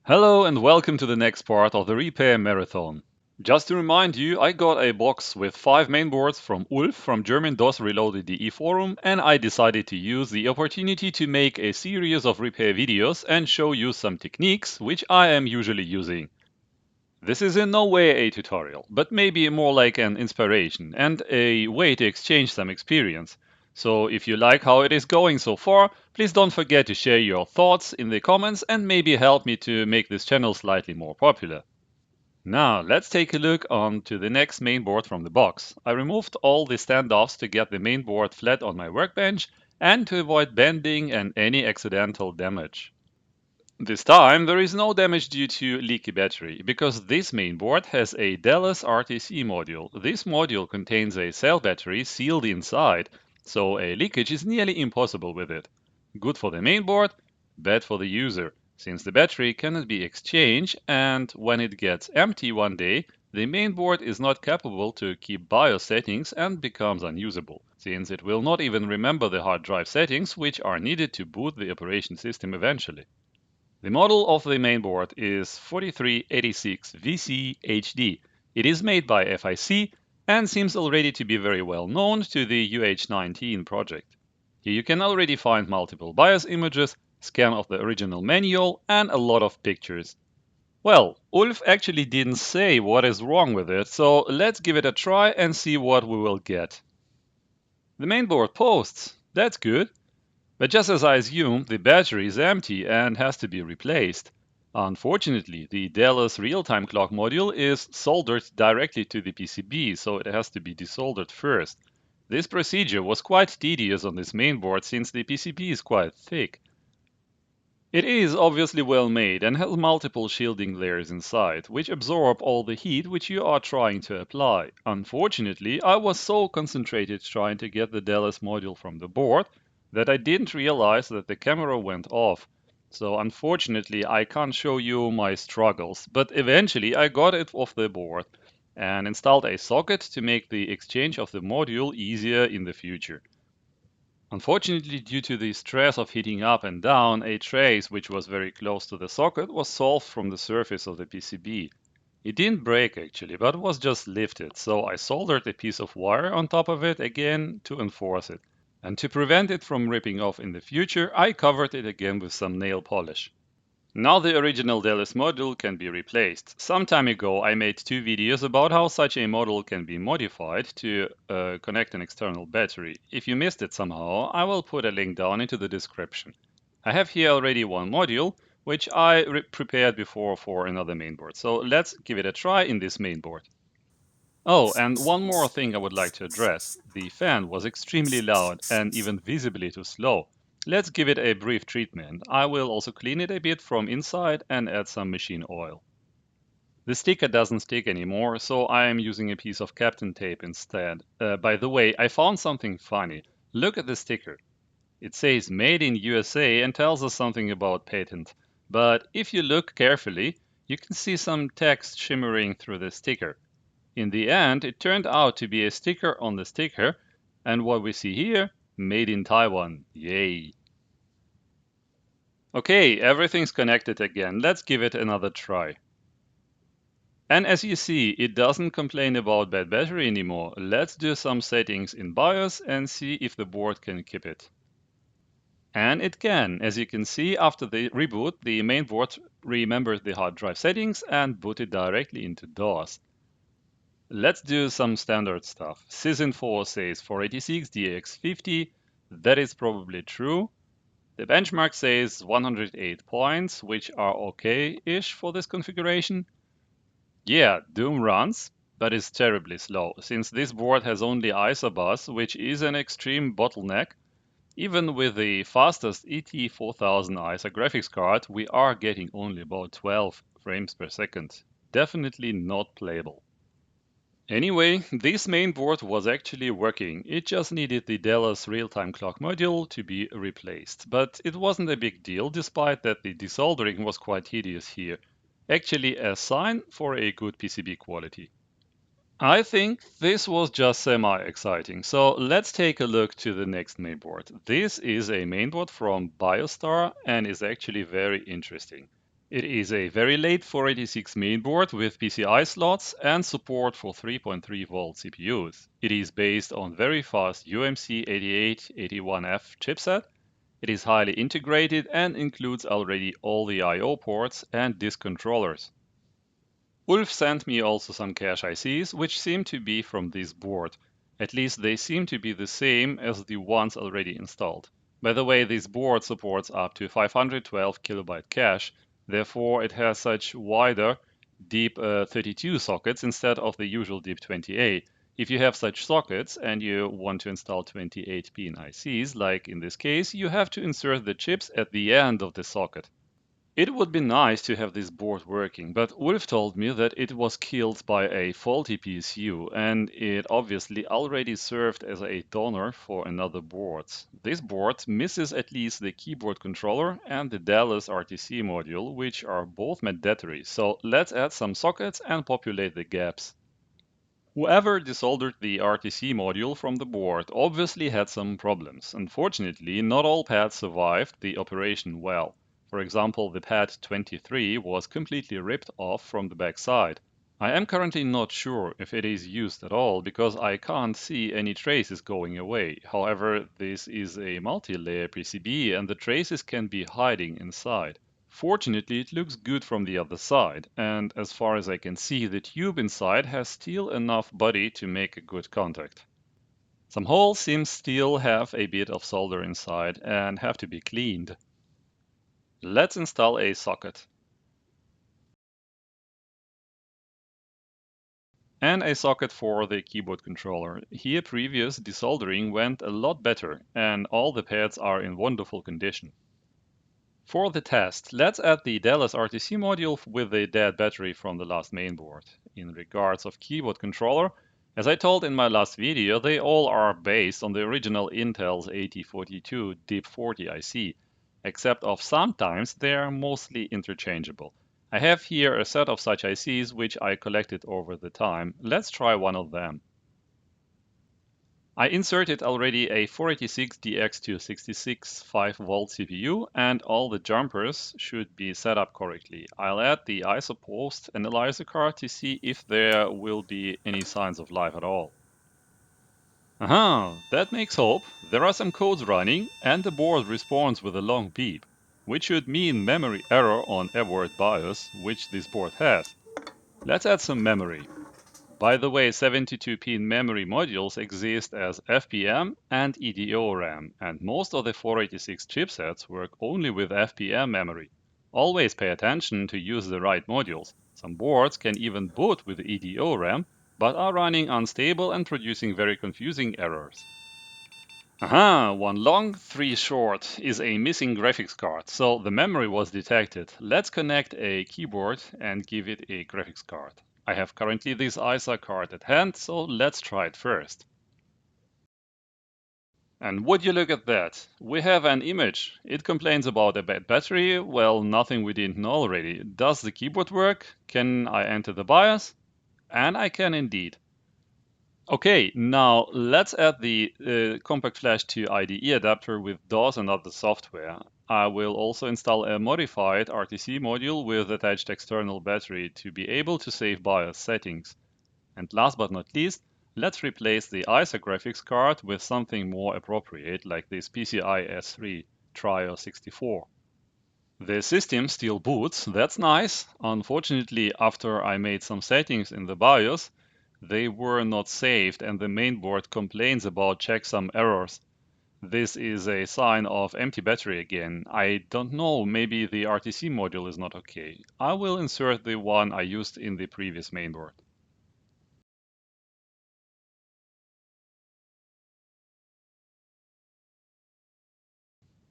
Hello and welcome to the next part of the repair marathon. Just to remind you, I got a box with 5 mainboards from Ulf from German DOS Reloaded.de forum, and I decided to use the opportunity to make a series of repair videos and show you some techniques which I am usually using. This is in no way a tutorial, but maybe more like an inspiration and a way to exchange some experience. So if you like how it is going so far, please don't forget to share your thoughts in the comments and maybe help me to make this channel slightly more popular. Now let's take a look on to the next mainboard from the box. I removed all the standoffs to get the mainboard flat on my workbench and to avoid bending and any accidental damage. This time there is no damage due to leaky battery, because this mainboard has a Dallas RTC module. This module contains a cell battery sealed inside, so a leakage is nearly impossible with it. Good for the mainboard, bad for the user, since the battery cannot be exchanged, and when it gets empty one day, the mainboard is not capable to keep BIOS settings and becomes unusable, since it will not even remember the hard drive settings which are needed to boot the operation system eventually. The model of the mainboard is 4386VC HD. It is made by FIC and seems already to be very well known to the UH19 project. Here you can already find multiple BIOS images, scan of the original manual, and a lot of pictures. Well, Ulf actually didn't say what is wrong with it, so let's give it a try and see what we will get. The mainboard posts. That's good. But just as I assumed, the battery is empty and has to be replaced. Unfortunately, the Dallas real-time clock module is soldered directly to the PCB, so it has to be desoldered first. This procedure was quite tedious on this mainboard since the PCB is quite thick. It is obviously well made and has multiple shielding layers inside, which absorb all the heat which you are trying to apply. Unfortunately, I was so concentrated trying to get the Dallas module from the board that I didn't realize that the camera went off. So unfortunately, I can't show you my struggles, but eventually I got it off the board and installed a socket to make the exchange of the module easier in the future. Unfortunately, due to the stress of heating up and down, a trace which was very close to the socket was solved from the surface of the PCB. It didn't break actually, but was just lifted, so I soldered a piece of wire on top of it again to enforce it. And to prevent it from ripping off in the future, I covered it again with some nail polish. Now the original Dallas module can be replaced. Some time ago I made 2 videos about how such a module can be modified to connect an external battery. If you missed it somehow, I will put a link down into the description. I have here already one module, which I prepared before for another mainboard. So let's give it a try in this mainboard. Oh, and one more thing I would like to address. The fan was extremely loud and even visibly too slow. Let's give it a brief treatment. I will also clean it a bit from inside and add some machine oil. The sticker doesn't stick anymore, so I am using a piece of Kapton tape instead. By the way, I found something funny. Look at the sticker. It says Made in USA and tells us something about patent. But if you look carefully, you can see some text shimmering through the sticker. In the end, it turned out to be a sticker on the sticker, and what we see here, made in Taiwan. Yay! Okay, everything's connected again. Let's give it another try. And as you see, it doesn't complain about bad battery anymore. Let's do some settings in BIOS and see if the board can keep it. And it can. As you can see, after the reboot, the main board remembered the hard drive settings and booted directly into DOS. Let's do some standard stuff. Sysinfo says 486 DX50. That is probably true. The benchmark says 108 points, which are okay-ish for this configuration. Yeah, Doom runs, but is terribly slow, since this board has only ISO-bus, which is an extreme bottleneck. Even with the fastest ET4000 ISO graphics card, we are getting only about 12 frames per second. Definitely not playable. Anyway, this mainboard was actually working. It just needed the Dallas real-time clock module to be replaced. But it wasn't a big deal, despite that the desoldering was quite tedious here. Actually a sign for a good PCB quality. I think this was just semi-exciting, so let's take a look to the next mainboard. This is a mainboard from Biostar and is actually very interesting. It is a very late 486 mainboard with PCI slots and support for 3.3-volt CPUs. It is based on very fast UMC 8881F chipset. It is highly integrated and includes already all the I/O ports and disk controllers. Ulf sent me also some cache ICs, which seem to be from this board. At least they seem to be the same as the ones already installed. By the way, this board supports up to 512 kilobyte cache, therefore it has such wider, deep 32 sockets instead of the usual deep 28. If you have such sockets and you want to install 28-pin ICs, like in this case, you have to insert the chips at the end of the socket. It would be nice to have this board working, but Ulf told me that it was killed by a faulty PSU and it obviously already served as a donor for another board. This board misses at least the keyboard controller and the Dallas RTC module, which are both mandatory, so let's add some sockets and populate the gaps. Whoever desoldered the RTC module from the board obviously had some problems. Unfortunately, not all pads survived the operation well. For example, the pad 23 was completely ripped off from the back side. I am currently not sure if it is used at all because I can't see any traces going away. However, this is a multi-layer PCB and the traces can be hiding inside. Fortunately, it looks good from the other side, and as far as I can see, the tube inside has still enough body to make a good contact. Some holes seem still have a bit of solder inside and have to be cleaned. Let's install a socket. And a socket for the keyboard controller. Here previous desoldering went a lot better and all the pads are in wonderful condition. For the test, let's add the Dallas RTC module with the dead battery from the last mainboard. In regards of keyboard controller, as I told in my last video, they all are based on the original Intel's 8042 DIP40 IC, except of sometimes they are mostly interchangeable. I have here a set of such ICs which I collected over the time. Let's try one of them. I inserted already a 486DX266 5-volt CPU and all the jumpers should be set up correctly. I'll add the ISO post analyzer card to see if there will be any signs of life at all. Aha, that makes hope. There are some codes running and the board responds with a long beep, which should mean memory error on Edward BIOS, which this board has. Let's add some memory. By the way, 72-pin memory modules exist as FPM and EDO RAM, and most of the 486 chipsets work only with FPM memory. Always pay attention to use the right modules. Some boards can even boot with EDO RAM, but are running unstable and producing very confusing errors. Aha, one long, three short is a missing graphics card, so the memory was detected. Let's connect a keyboard and give it a graphics card. I have currently this ISA card at hand, so let's try it first. And would you look at that? We have an image. It complains about a bad battery. Well, nothing we didn't know already. Does the keyboard work? Can I enter the BIOS? And I can indeed. Okay, now let's add the Compact Flash to IDE adapter with DOS and other software. I will also install a modified RTC module with attached external battery to be able to save BIOS settings. And last but not least, let's replace the ISA graphics card with something more appropriate like this PCI S3 Trio 64. The system still boots, that's nice. Unfortunately, after I made some settings in the BIOS, they were not saved and the mainboard complains about checksum errors. This is a sign of empty battery again. I don't know, maybe the RTC module is not okay. I will insert the one I used in the previous mainboard.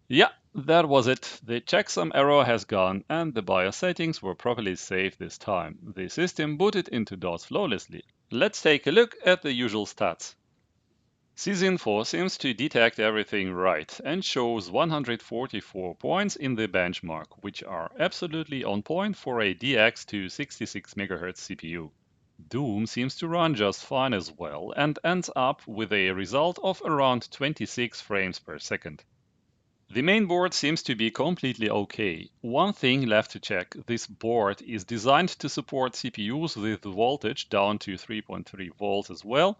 Yeah, that was it. The checksum error has gone and the BIOS settings were properly saved this time. The system booted into DOS flawlessly. Let's take a look at the usual stats. Sysinfo seems to detect everything right and shows 144 points in the benchmark, which are absolutely on point for a DX to 66 MHz CPU. Doom seems to run just fine as well and ends up with a result of around 26 frames per second. The main board seems to be completely okay. One thing left to check: this board is designed to support CPUs with voltage down to 3.3 volts as well.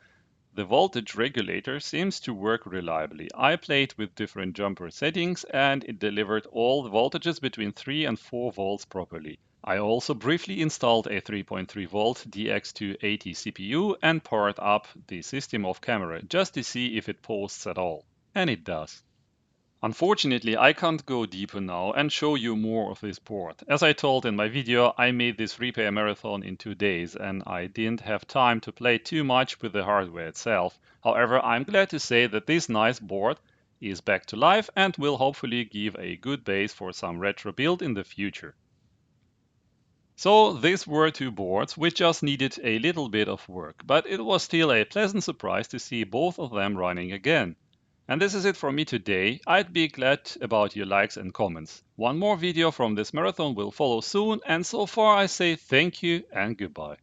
The voltage regulator seems to work reliably. I played with different jumper settings and it delivered all the voltages between 3 and 4 volts properly. I also briefly installed a 3.3 volt DX280 CPU and powered up the system off camera just to see if it posts at all. And it does. Unfortunately, I can't go deeper now and show you more of this board. As I told in my video, I made this repair marathon in 2 days and I didn't have time to play too much with the hardware itself. However, I'm glad to say that this nice board is back to life and will hopefully give a good base for some retro build in the future. So these were two boards which just needed a little bit of work, but it was still a pleasant surprise to see both of them running again. And this is it from me today. I'd be glad about your likes and comments. One more video from this marathon will follow soon, and so far I say thank you and goodbye.